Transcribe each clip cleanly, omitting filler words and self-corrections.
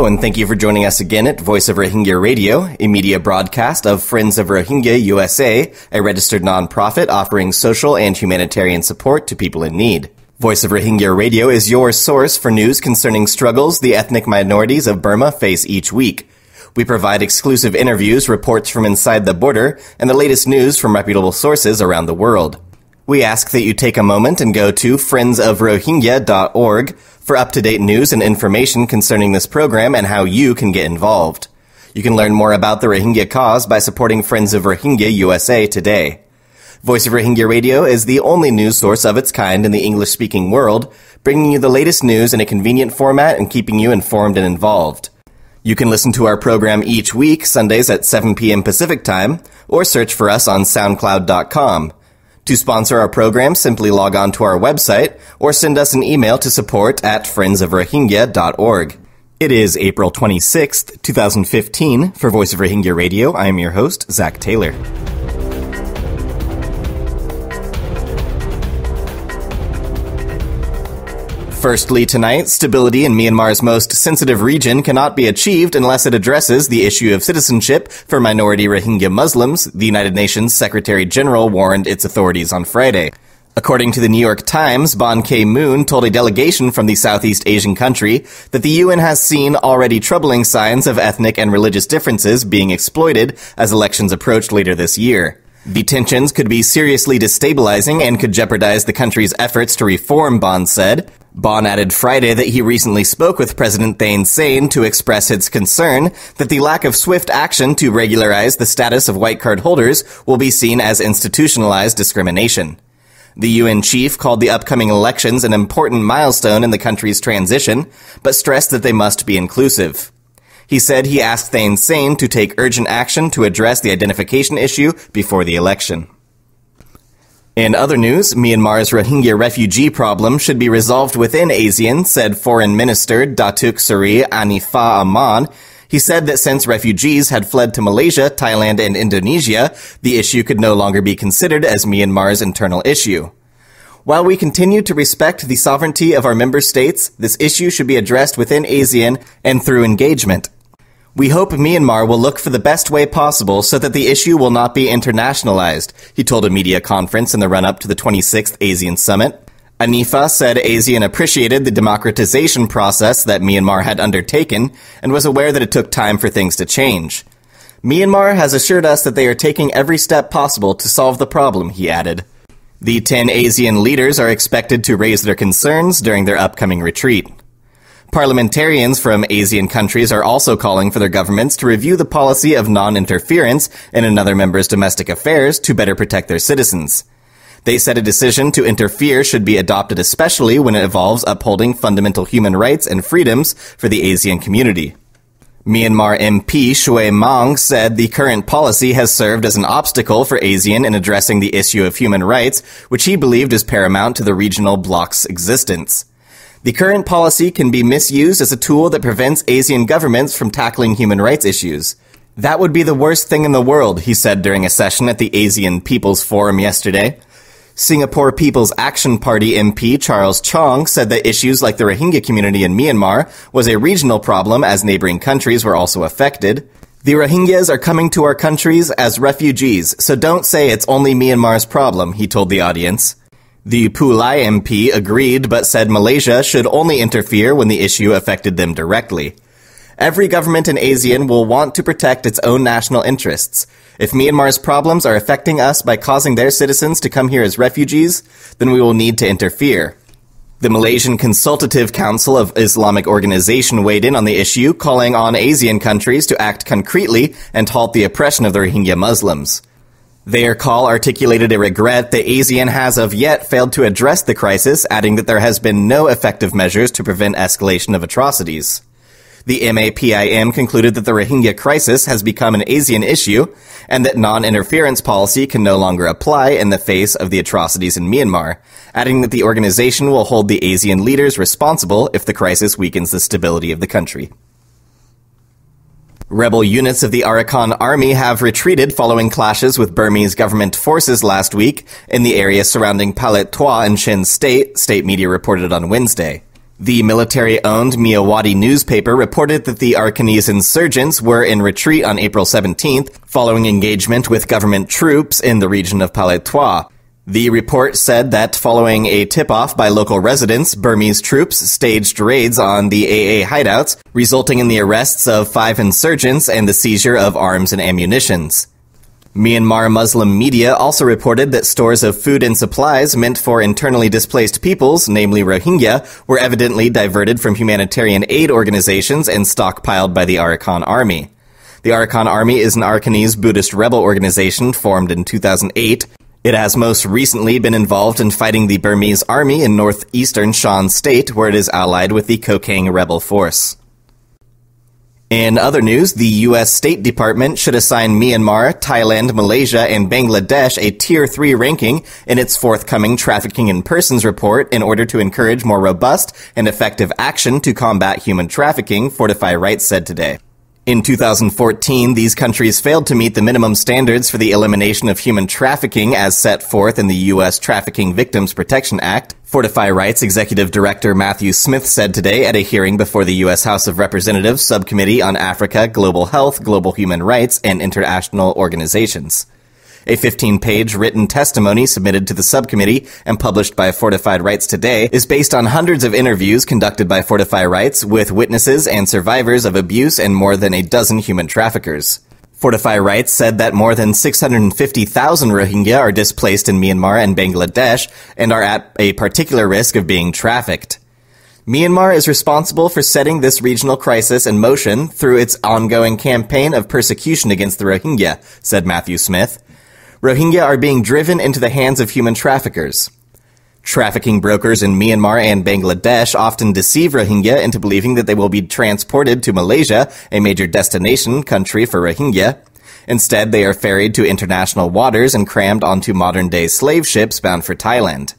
Hello, and thank you for joining us again at Voice of Rohingya Radio, a media broadcast of Friends of Rohingya USA, a registered nonprofit offering social and humanitarian support to people in need. Voice of Rohingya Radio is your source for news concerning struggles the ethnic minorities of Burma face each week. We provide exclusive interviews, reports from inside the border, and the latest news from reputable sources around the world. We ask that you take a moment and go to friendsofrohingya.org for up-to-date news and information concerning this program and how you can get involved. You can learn more about the Rohingya cause by supporting Friends of Rohingya USA today. Voice of Rohingya Radio is the only news source of its kind in the English-speaking world, bringing you the latest news in a convenient format and keeping you informed and involved. You can listen to our program each week, Sundays at 7 p.m. Pacific Time, or search for us on SoundCloud.com. To sponsor our program, simply log on to our website or send us an email to support@friendsofrohingya.org. It is April 26th, 2015. For Voice of Rohingya Radio, I am your host, Zach Taylor. Firstly tonight, stability in Myanmar's most sensitive region cannot be achieved unless it addresses the issue of citizenship for minority Rohingya Muslims, the United Nations Secretary General warned its authorities on Friday. According to the New York Times, Ban Ki-moon told a delegation from the Southeast Asian country that the UN has seen already troubling signs of ethnic and religious differences being exploited as elections approach later this year. The tensions could be seriously destabilizing and could jeopardize the country's efforts to reform, Ban said. Ban added Friday that he recently spoke with President Thein Sein to express his concern that the lack of swift action to regularize the status of white card holders will be seen as institutionalized discrimination. The UN chief called the upcoming elections an important milestone in the country's transition, but stressed that they must be inclusive. He said he asked Thein Sein to take urgent action to address the identification issue before the election. In other news, Myanmar's Rohingya refugee problem should be resolved within ASEAN, said Foreign Minister Datuk Seri Anifa Aman. He said that since refugees had fled to Malaysia, Thailand, and Indonesia, the issue could no longer be considered as Myanmar's internal issue. While we continue to respect the sovereignty of our member states, this issue should be addressed within ASEAN and through engagement. We hope Myanmar will look for the best way possible so that the issue will not be internationalized, he told a media conference in the run-up to the 26th ASEAN Summit. Anifa said ASEAN appreciated the democratization process that Myanmar had undertaken and was aware that it took time for things to change. Myanmar has assured us that they are taking every step possible to solve the problem, he added. The 10 ASEAN leaders are expected to raise their concerns during their upcoming retreat. Parliamentarians from ASEAN countries are also calling for their governments to review the policy of non-interference in another member's domestic affairs to better protect their citizens. They said a decision to interfere should be adopted especially when it involves upholding fundamental human rights and freedoms for the ASEAN community. Myanmar MP Shui Maung said the current policy has served as an obstacle for ASEAN in addressing the issue of human rights, which he believed is paramount to the regional bloc's existence. The current policy can be misused as a tool that prevents ASEAN governments from tackling human rights issues. That would be the worst thing in the world, he said during a session at the ASEAN People's Forum yesterday. Singapore People's Action Party MP Charles Chong said that issues like the Rohingya community in Myanmar was a regional problem as neighboring countries were also affected. The Rohingyas are coming to our countries as refugees, so don't say it's only Myanmar's problem, he told the audience. The Pulai MP agreed but said Malaysia should only interfere when the issue affected them directly. Every government in ASEAN will want to protect its own national interests. If Myanmar's problems are affecting us by causing their citizens to come here as refugees, then we will need to interfere. The Malaysian Consultative Council of Islamic Organization weighed in on the issue, calling on ASEAN countries to act concretely and halt the oppression of the Rohingya Muslims. Their call articulated a regret that ASEAN has of yet failed to address the crisis, adding that there has been no effective measures to prevent escalation of atrocities. The MAPIM concluded that the Rohingya crisis has become an ASEAN issue and that non-interference policy can no longer apply in the face of the atrocities in Myanmar, adding that the organization will hold the ASEAN leaders responsible if the crisis weakens the stability of the country. Rebel units of the Arakan Army have retreated following clashes with Burmese government forces last week in the area surrounding Palet Toa in Chin State, state media reported on Wednesday. The military-owned Myawaddy newspaper reported that the Arakanese insurgents were in retreat on April 17th, following engagement with government troops in the region of Palais-Trois. The report said that following a tip-off by local residents, Burmese troops staged raids on the AA hideouts, resulting in the arrests of 5 insurgents and the seizure of arms and ammunitions. Myanmar Muslim media also reported that stores of food and supplies meant for internally displaced peoples, namely Rohingya, were evidently diverted from humanitarian aid organizations and stockpiled by the Arakan Army. The Arakan Army is an Arakanese Buddhist rebel organization formed in 2008. It has most recently been involved in fighting the Burmese army in northeastern Shan State, where it is allied with the Kokang rebel force. In other news, the U.S. State Department should assign Myanmar, Thailand, Malaysia, and Bangladesh a Tier 3 ranking in its forthcoming Trafficking in Persons report in order to encourage more robust and effective action to combat human trafficking, Fortify Rights said today. In 2014, these countries failed to meet the minimum standards for the elimination of human trafficking as set forth in the U.S. Trafficking Victims Protection Act. Fortify Rights Executive Director Matthew Smith said today at a hearing before the U.S. House of Representatives Subcommittee on Africa, Global Health, Global Human Rights, and International Organizations. A 15-page written testimony submitted to the subcommittee and published by Fortify Rights today is based on hundreds of interviews conducted by Fortify Rights with witnesses and survivors of abuse and more than a dozen human traffickers. Fortify Rights said that more than 650,000 Rohingya are displaced in Myanmar and Bangladesh and are at a particular risk of being trafficked. Myanmar is responsible for setting this regional crisis in motion through its ongoing campaign of persecution against the Rohingya, said Matthew Smith. Rohingya are being driven into the hands of human traffickers. Trafficking brokers in Myanmar and Bangladesh often deceive Rohingya into believing that they will be transported to Malaysia, a major destination country for Rohingya. Instead, they are ferried to international waters and crammed onto modern-day slave ships bound for Thailand.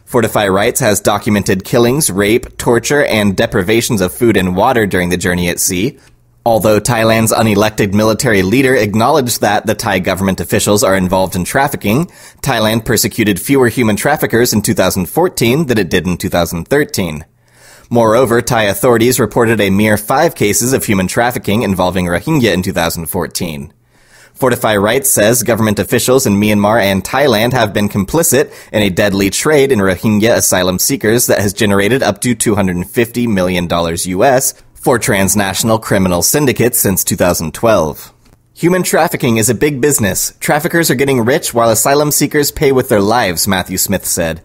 Fortify Rights has documented killings, rape, torture, and deprivations of food and water during the journey at sea. Although Thailand's unelected military leader acknowledged that the Thai government officials are involved in trafficking, Thailand persecuted fewer human traffickers in 2014 than it did in 2013. Moreover, Thai authorities reported a mere 5 cases of human trafficking involving Rohingya in 2014. Fortify Rights says government officials in Myanmar and Thailand have been complicit in a deadly trade in Rohingya asylum seekers that has generated up to $250 million US for transnational criminal syndicates since 2012. Human trafficking is a big business. Traffickers are getting rich while asylum seekers pay with their lives, Matthew Smith said.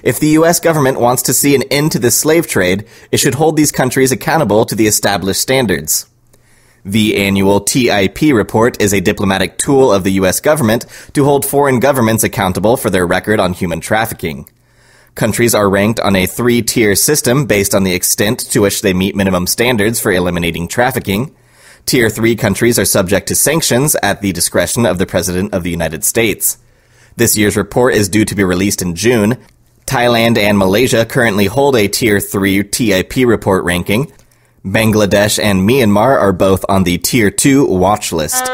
If the U.S. government wants to see an end to this slave trade, it should hold these countries accountable to the established standards. The annual TIP report is a diplomatic tool of the U.S. government to hold foreign governments accountable for their record on human trafficking. Countries are ranked on a 3-tier system based on the extent to which they meet minimum standards for eliminating trafficking. Tier 3 countries are subject to sanctions at the discretion of the President of the United States. This year's report is due to be released in June. Thailand and Malaysia currently hold a Tier 3 TIP report ranking. Bangladesh and Myanmar are both on the Tier 2 watch list.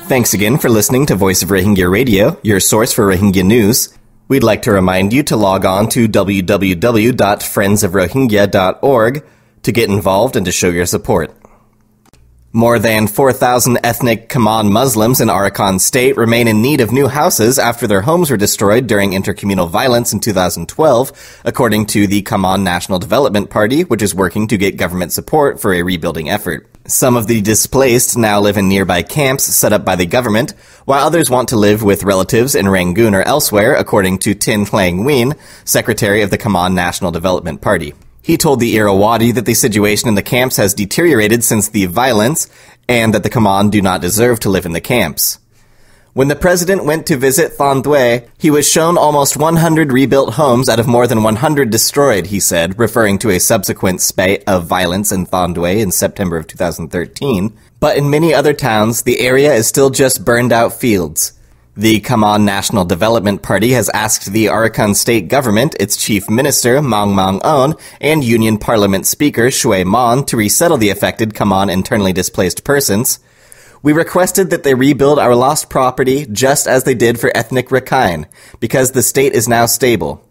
Thanks again for listening to Voice of Rohingya Radio, your source for Rohingya news. We'd like to remind you to log on to www.friendsofrohingya.org to get involved and to show your support. More than 4,000 ethnic Kaman Muslims in Arakan State remain in need of new houses after their homes were destroyed during intercommunal violence in 2012, according to the Kaman National Development Party, which is working to get government support for a rebuilding effort. Some of the displaced now live in nearby camps set up by the government, while others want to live with relatives in Rangoon or elsewhere, according to Tin Hlang Nguyen, secretary of the Kaman National Development Party. He told the Irrawaddy that the situation in the camps has deteriorated since the violence, and that the Kaman do not deserve to live in the camps. When the president went to visit Than Due, he was shown almost 100 rebuilt homes out of more than 100 destroyed, he said, referring to a subsequent spate of violence in Than Due in September of 2013. But in many other towns, the area is still just burned-out fields. The Kaman National Development Party has asked the Arakan state government, its chief minister, Mang Mang On, and Union Parliament Speaker, Shui Mon, to resettle the affected Kaman internally displaced persons. We requested that they rebuild our lost property just as they did for ethnic Rakhine, because the state is now stable.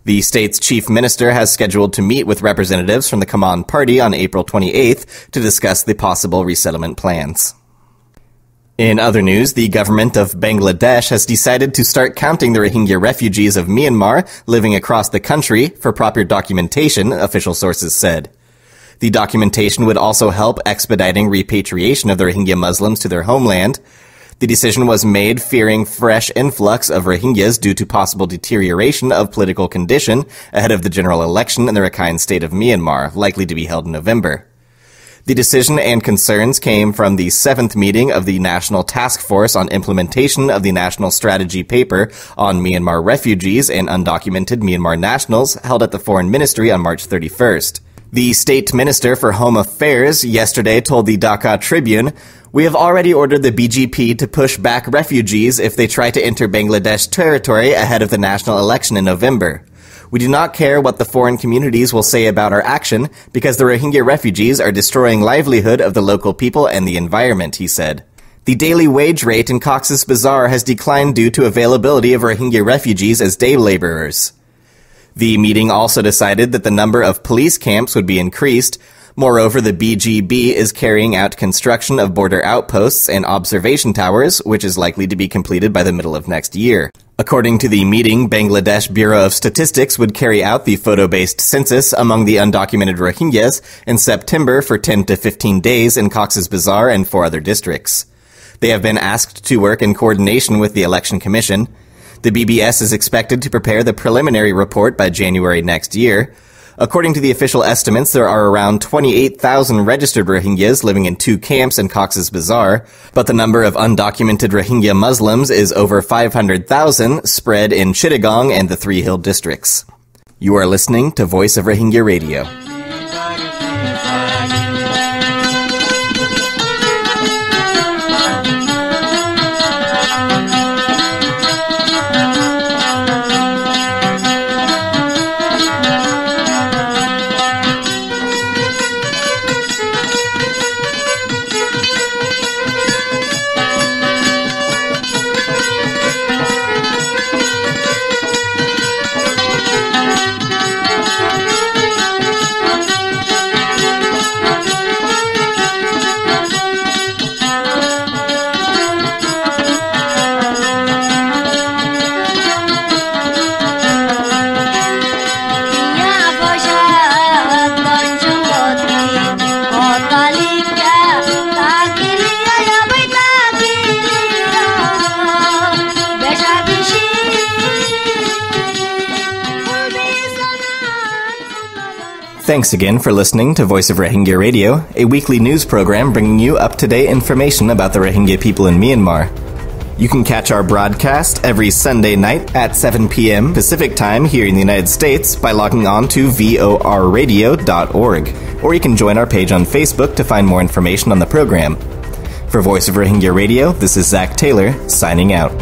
The state's chief minister has scheduled to meet with representatives from the Kaman Party on April 28th to discuss the possible resettlement plans. In other news, the government of Bangladesh has decided to start counting the Rohingya refugees of Myanmar living across the country for proper documentation, official sources said. The documentation would also help expediting repatriation of the Rohingya Muslims to their homeland. The decision was made fearing fresh influx of Rohingyas due to possible deterioration of political condition ahead of the general election in the Rakhine state of Myanmar, likely to be held in November. The decision and concerns came from the 7th meeting of the National Task Force on Implementation of the National Strategy Paper on Myanmar Refugees and Undocumented Myanmar Nationals held at the Foreign Ministry on March 31st. The State Minister for Home Affairs yesterday told the Dhaka Tribune, "We have already ordered the BGP to push back refugees if they try to enter Bangladesh territory ahead of the national election in November. We do not care what the foreign communities will say about our action, because the Rohingya refugees are destroying livelihood of the local people and the environment," he said. The daily wage rate in Cox's Bazar has declined due to availability of Rohingya refugees as day laborers. The meeting also decided that the number of police camps would be increased. Moreover, the BGB is carrying out construction of border outposts and observation towers, which is likely to be completed by the middle of next year. According to the meeting, Bangladesh Bureau of Statistics would carry out the photo-based census among the undocumented Rohingyas in September for 10 to 15 days in Cox's Bazar and 4 other districts. They have been asked to work in coordination with the Election Commission. The BBS is expected to prepare the preliminary report by January next year. According to the official estimates, there are around 28,000 registered Rohingyas living in 2 camps in Cox's Bazar, but the number of undocumented Rohingya Muslims is over 500,000, spread in Chittagong and the 3 Hill districts. You are listening to Voice of Rohingya Radio. Thanks again for listening to Voice of Rohingya Radio, a weekly news program bringing you up-to-date information about the Rohingya people in Myanmar. You can catch our broadcast every Sunday night at 7 p.m. Pacific Time here in the United States by logging on to vorradio.org, or you can join our page on Facebook to find more information on the program. For Voice of Rohingya Radio, this is Zach Taylor, signing out.